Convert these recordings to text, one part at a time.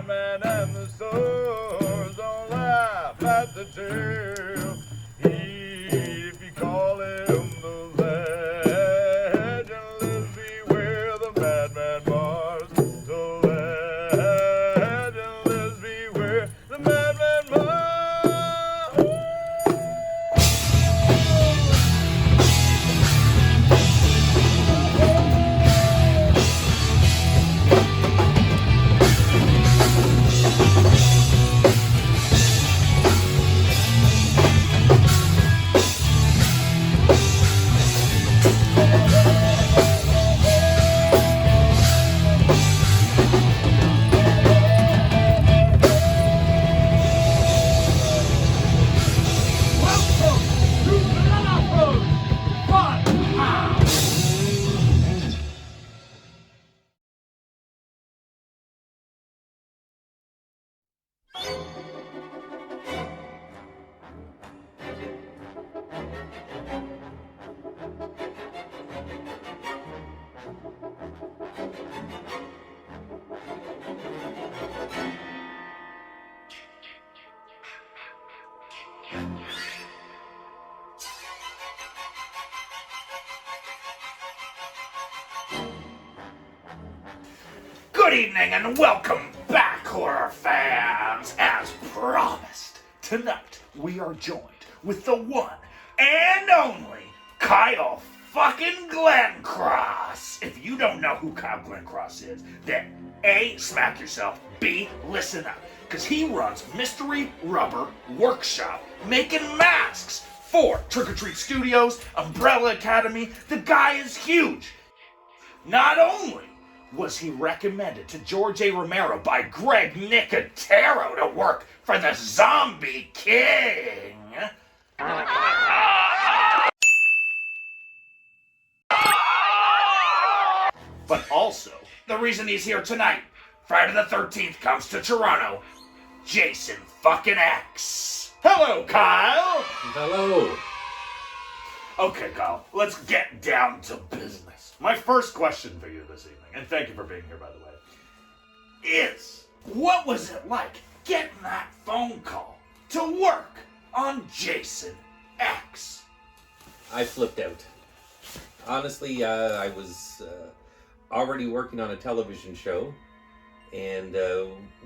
madman and the stars don't laugh at the tale. If you call him the legend, lives beware the madman Mars. The legend lives beware the madman Mars. Good evening and welcome back, horror fans! As promised, tonight we are joined with the one and only Kyle fucking Glencross. If you don't know who Kyle Glencross is, then A, smack yourself, B, listen up. Because he runs Mystery Rubber Workshop, making masks for Trick or Treat Studios, Umbrella Academy. The guy is huge. Not only was he recommended to George A. Romero by Greg Nicotero to work for the Zombie King, but also the reason he's here tonight, Friday the 13th comes to Toronto, Jason fucking X. Hello, Kyle. Hello. Okay, Kyle, let's get down to business. My first question for you this evening, and thank you for being here, by the way, is what was it like getting that phone call to work on Jason X? I flipped out. Honestly, I was already working on a television show, and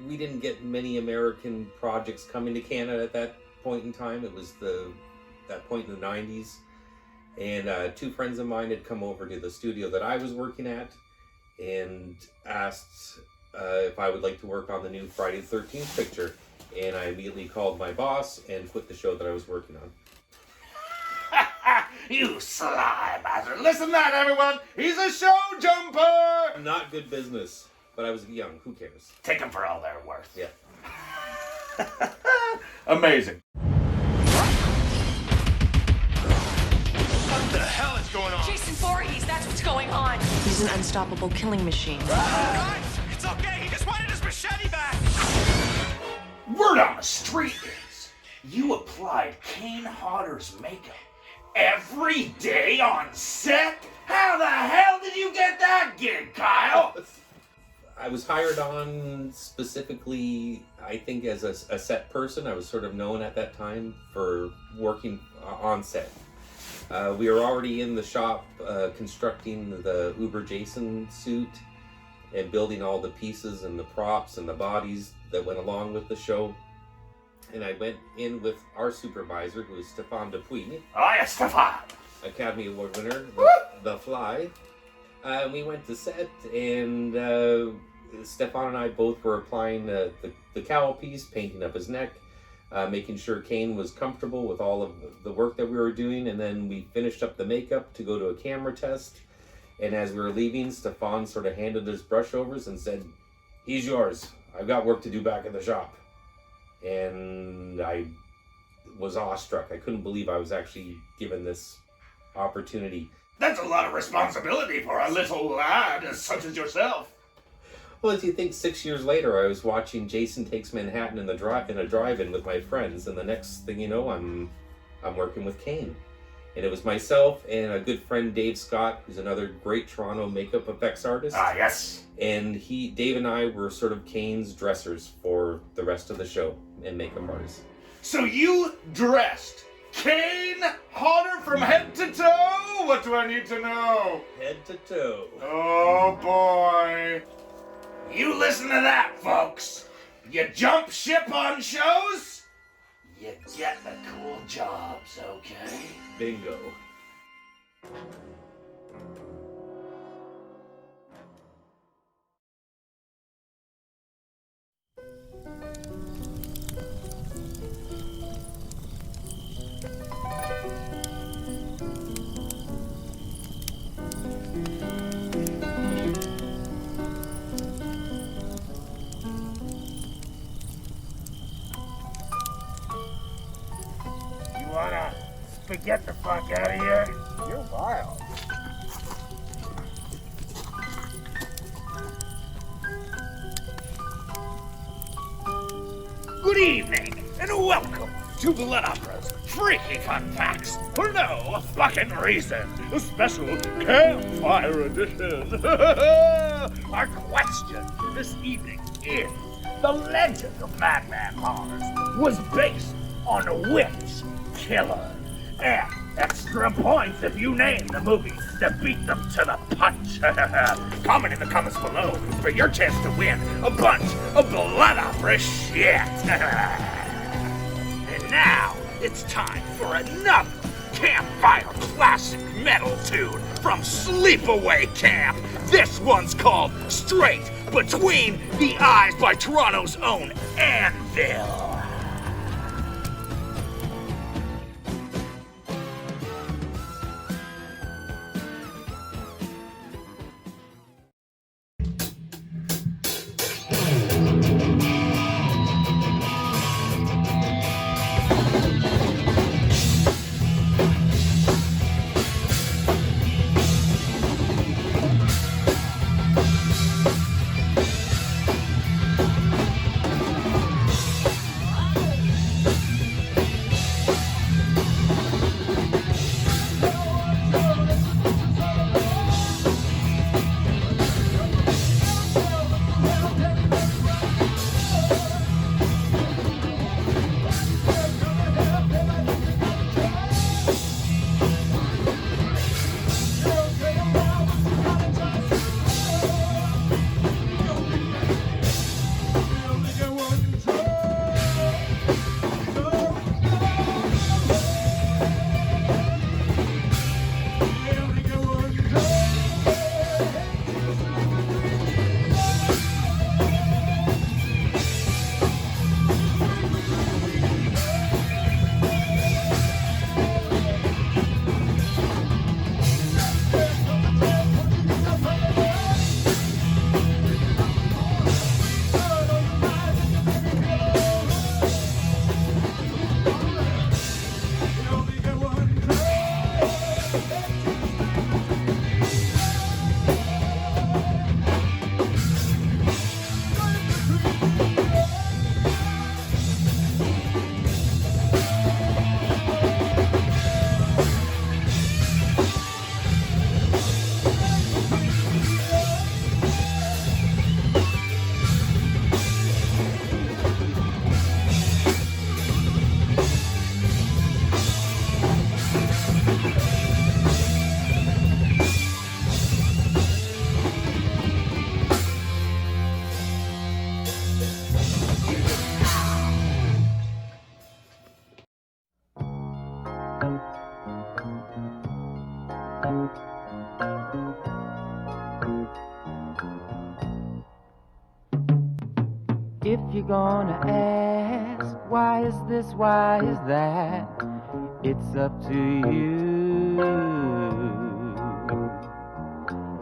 we didn't get many American projects coming to Canada at that point in time. It was that point in the 90s. And two friends of mine had come over to the studio that I was working at and asked if I would like to work on the new Friday the 13th picture. And I immediately called my boss and quit the show that I was working on. You sly bastard. Listen to that, everyone. He's a show jumper. Not good business, but I was young. Who cares? Take them for all they're worth. Yeah. Amazing. What the hell is going on? Jason Voorhees, that's what's going on. He's an unstoppable killing machine. Guys, it's okay. He just wanted his machete back. Word on the street is you applied Kane Hodder's makeup every day on set? How the hell did you get that gig, Kyle? I was hired on specifically, I think, as a set person. I was sort of known at that time for working on set. We were already in the shop constructing the Uber Jason suit and building all the pieces and the props and the bodies that went along with the show. And I went in with our supervisor, who is Stéphane Dupuis. Oh, yes, Stefan. Academy Award winner, the Fly. We went to set, and Stefan and I both were applying the cowl piece, painting up his neck, making sure Kane was comfortable with all of the work that we were doing, and then we finished up the makeup to go to a camera test. And as we were leaving, Stefan sort of handed us brush-overs and said, "He's yours. I've got work to do back in the shop." And I was awestruck. I couldn't believe I was actually given this opportunity. That's a lot of responsibility for a little lad such as yourself. Well, as you think, 6 years later, I was watching Jason Takes Manhattan in a drive-in with my friends, and the next thing you know, I'm working with Kane. And it was myself and a good friend, Dave Scott, who's another great Toronto makeup effects artist. Ah, yes. And Dave and I were sort of Kane's dressers for the rest of the show and makeup artists. So you dressed Kane Hodder from head to toe? What do I need to know? Head to toe. Oh boy. You listen to that, folks. You jump ship on shows, you get the cool jobs, okay? Bingo. You wanna get the fuck out of here? You're wild. Good evening, and welcome to Blood Opera's Freaky Fun Facts for no fucking reason. A special Campfire edition. Our question this evening is, the legend of Madman Hodder was based on a witch killer. And extra points if you name the movie that beat them to the punch. Comment in the comments below for your chance to win a bunch of Blood Opera shit. And now it's time for another Campfire classic metal tune from Sleepaway Camp. This one's called Straight Between the Eyes by Toronto's own Anvil. If you're gonna ask, why is this, why is that? It's up to you.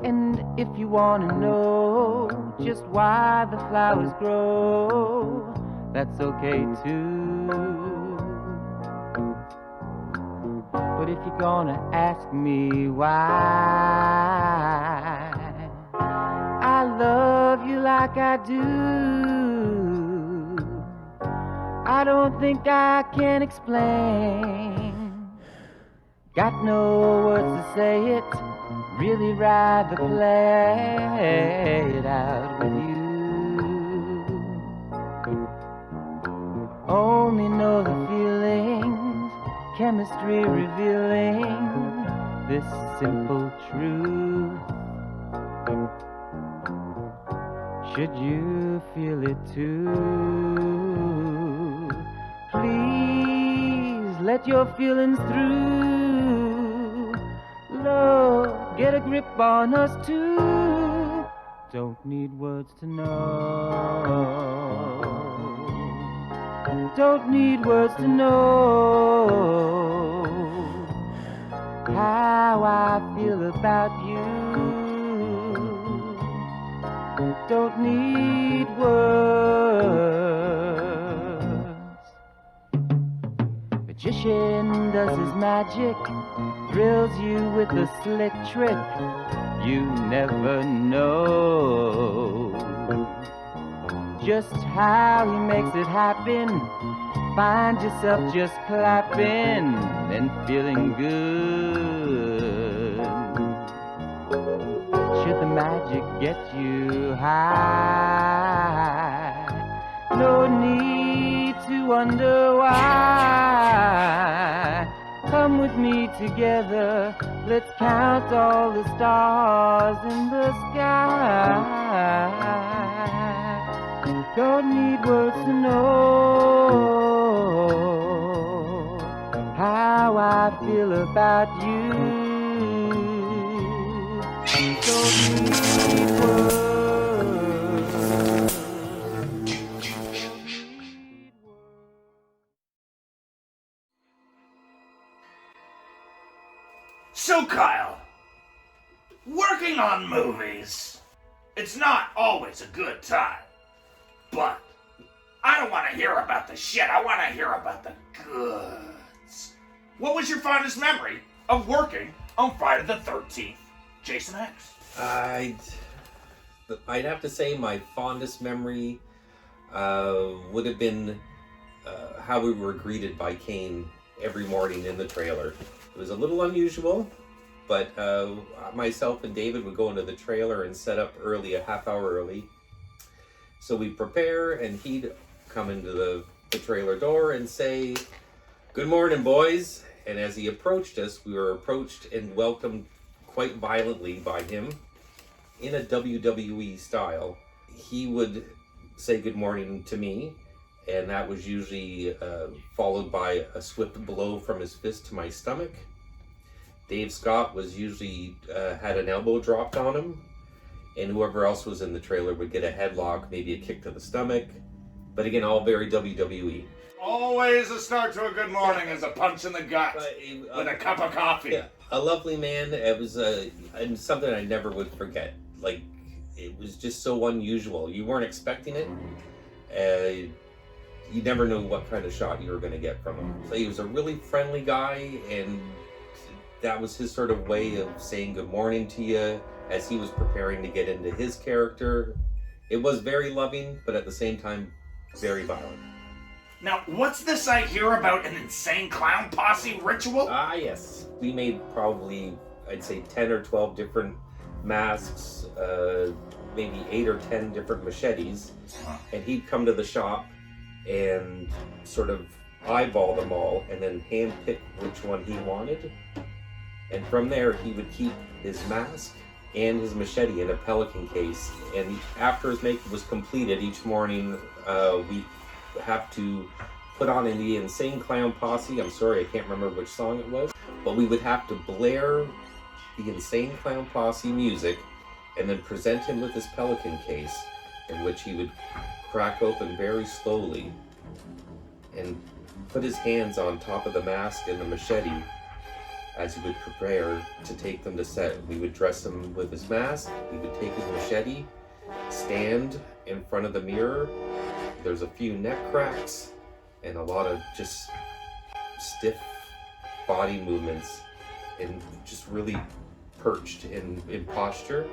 And if you wanna know just why the flowers grow, that's okay too. But if you're gonna ask me why I love you like I do, I don't think I can explain. Got no words to say it, really rather play it out with you. Only know the feelings, chemistry revealing this simple truth. Should you feel it too, please let your feelings through. Love, get a grip on us too. Don't need words to know. Don't need words to know how I feel about you. Don't need words. Magician does his magic, thrills you with a slick trick. You never know just how he makes it happen. Find yourself just clapping and feeling good. Should the magic get you high, no need to wonder why. Come with me together, let's count all the stars in the sky. Don't need words to know how I feel about you. Don't need words. So, Kyle, working on movies, it's not always a good time. But I don't want to hear about the shit. I want to hear about the goods. What was your fondest memory of working on Friday the 13th, Jason X? I'd have to say my fondest memory would have been how we were greeted by Kane every morning in the trailer. It was a little unusual, but myself and David would go into the trailer and set up early, a half hour early. So we'd prepare, and he'd come into the trailer door and say, "Good morning, boys." And as he approached us, we were approached and welcomed quite violently by him in a WWE style. He would say good morning to me, and that was usually followed by a swift blow from his fist to my stomach. Dave Scott was usually had an elbow dropped on him, and whoever else was in the trailer would get a headlock, maybe a kick to the stomach. But again, all very WWE. Always a start to a good morning is a punch in the gut with a cup of coffee. Yeah, a lovely man. It was and something I never would forget. Like, it was just so unusual. You weren't expecting it. You never knew what kind of shot you were going to get from him. So he was a really friendly guy, and that was his sort of way of saying good morning to you as he was preparing to get into his character. It was very loving, but at the same time, very violent. Now, what's this I hear about an insane clown posse ritual? Ah, yes. We made probably, I'd say, 10 or 12 different masks, maybe 8 or 10 different machetes, and he'd come to the shop and sort of eyeball them all and then hand pick which one he wanted. And from there, he would keep his mask and his machete in a pelican case. And after his makeup was completed, each morning we have to put on in the Insane Clown Posse. I'm sorry, I can't remember which song it was, but we would have to blare the Insane Clown Posse music and then present him with his pelican case, in which he would crack open very slowly and put his hands on top of the mask and the machete as he would prepare to take them to set. We would dress him with his mask, he would take his machete, stand in front of the mirror. There's a few neck cracks and a lot of just stiff body movements and just really perched in posture.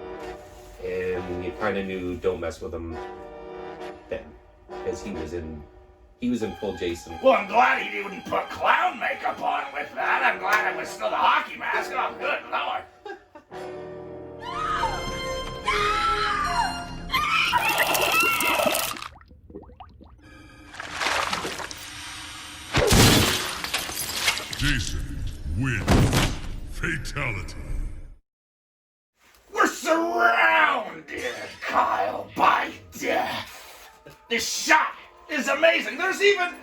And you kind of knew don't mess with him then, because he He was in full Jason. Well, I'm glad he didn't put clown makeup on with that. I'm glad it was still the hockey mask. Oh, good lord. Jason wins. Fatality. We're surrounded, Kyle, by death. This shot is amazing. There's even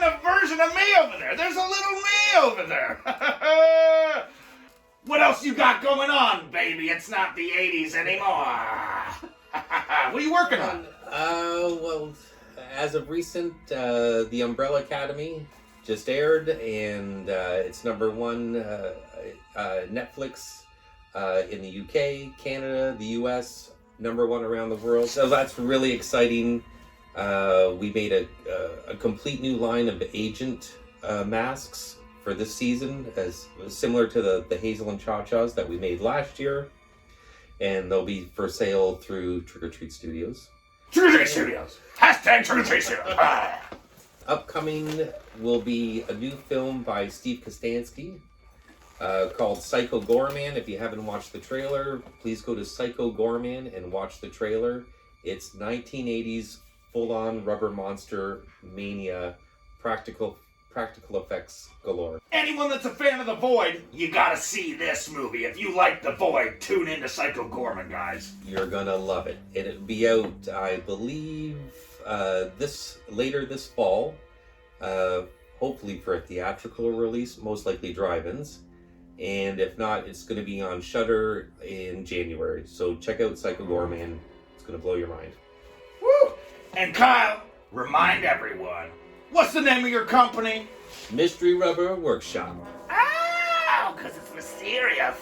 a version of me over there. There's a little me over there. What else you got going on, baby? It's not the 80s anymore. What are you working on? Well, as of recent, The Umbrella Academy just aired, and it's #1 Netflix in the UK, Canada, the US, #1 around the world. So that's really exciting. We made a complete new line of agent masks for this season, as similar to the Hazel and Cha-Chas that we made last year, and they'll be for sale through Trick or Treat Studios. Trick or Treat Studios. Hashtag Trick or Treat Studios. Upcoming will be a new film by Steve Kostansky called Psycho Gorman. If you haven't watched the trailer, please go to Psycho Gorman and watch the trailer. It's 1980s full-on rubber monster mania, practical effects galore. Anyone that's a fan of The Void, you gotta see this movie. If you like The Void, tune into Psycho Gorman, guys. You're gonna love it. It'll be out, I believe, later this fall. Hopefully for a theatrical release, most likely drive-ins. And if not, it's gonna be on Shudder in January. So check out Psycho Gorman. It's gonna blow your mind. Woo! And Kyle, remind everyone, what's the name of your company? Mystery Rubber Workshop. Ow, because it's mysterious.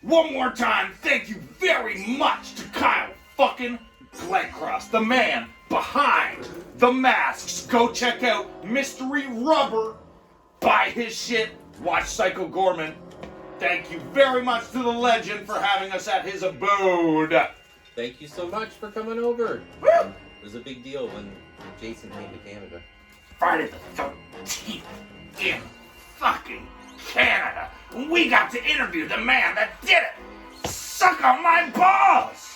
One more time, thank you very much to Kyle fucking Glencross, the man behind the masks. Go check out Mystery Rubber. Buy his shit. Watch Psycho Gorman. Thank you very much to the legend for having us at his abode. Thank you so much for coming over. Woo! It was a big deal when Jason came to Canada. Friday the 13th in fucking Canada. We got to interview the man that did it. Suck on my balls.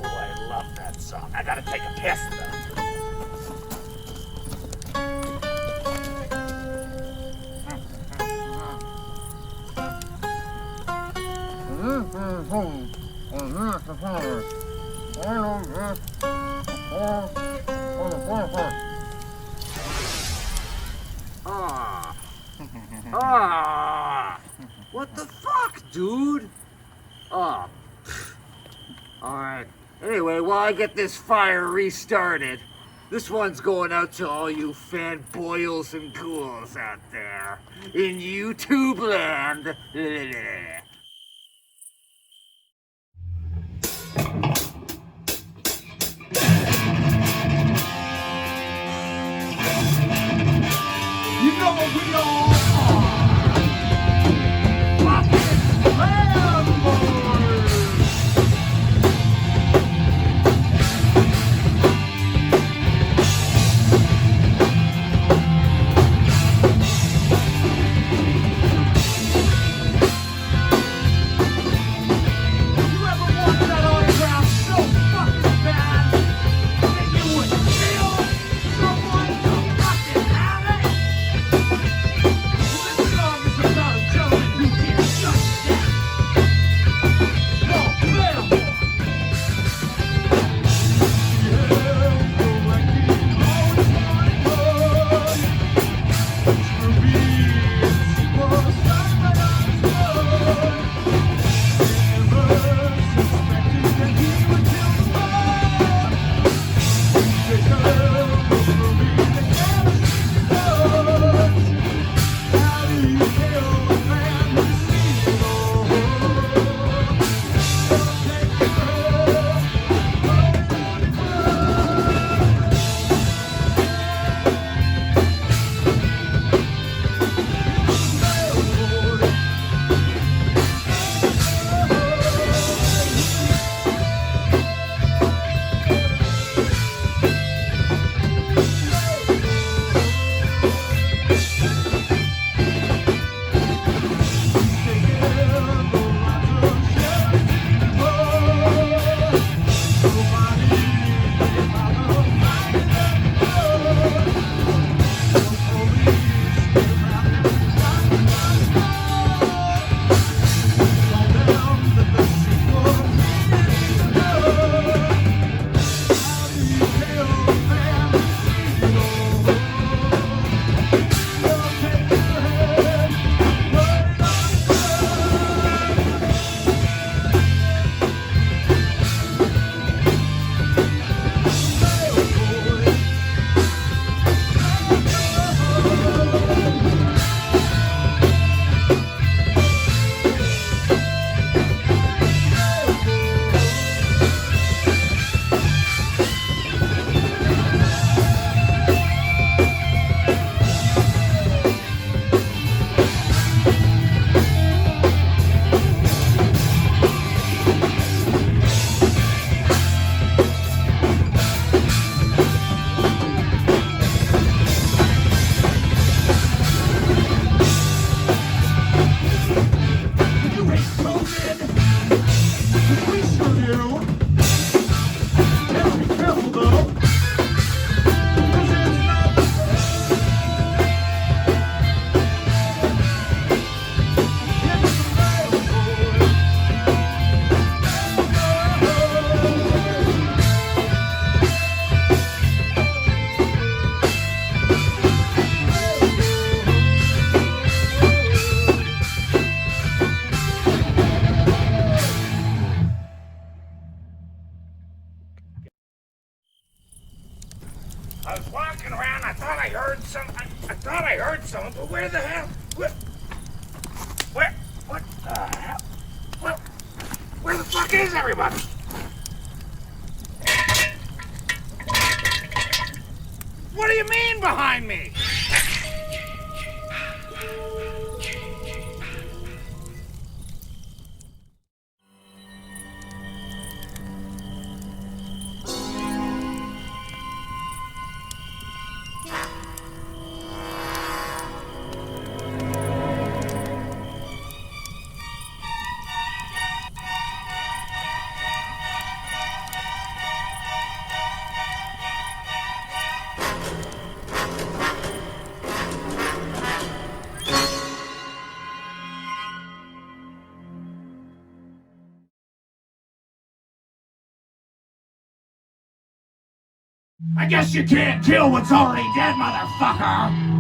Oh, I love that song. I gotta take a piss though. What the fuck, dude? Oh. Alright. Anyway, while I get this fire restarted, this one's going out to all you fanboyles and ghouls out there in YouTube land. You know what we all are. Fucking fanboys. You ever want that autograph so fucking bad that you would kill someone to fucking have it? heard some. I thought I heard someone, but where the hell? What the hell? Where the fuck is everybody? What do you mean behind me? I guess you can't kill what's already dead, motherfucker!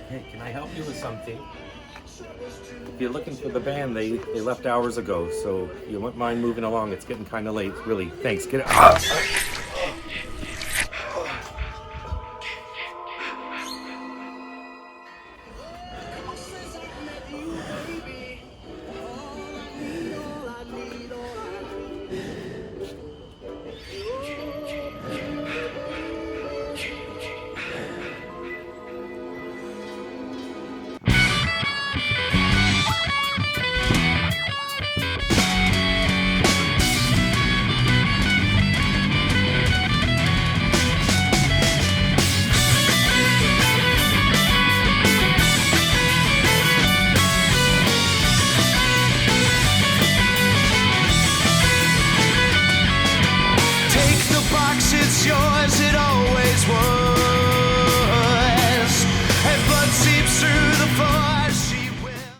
Hey, can I help you with something? If you're looking for the band, they left hours ago, so you wouldn't mind moving along. It's getting kind of late, really. Thanks. Get it.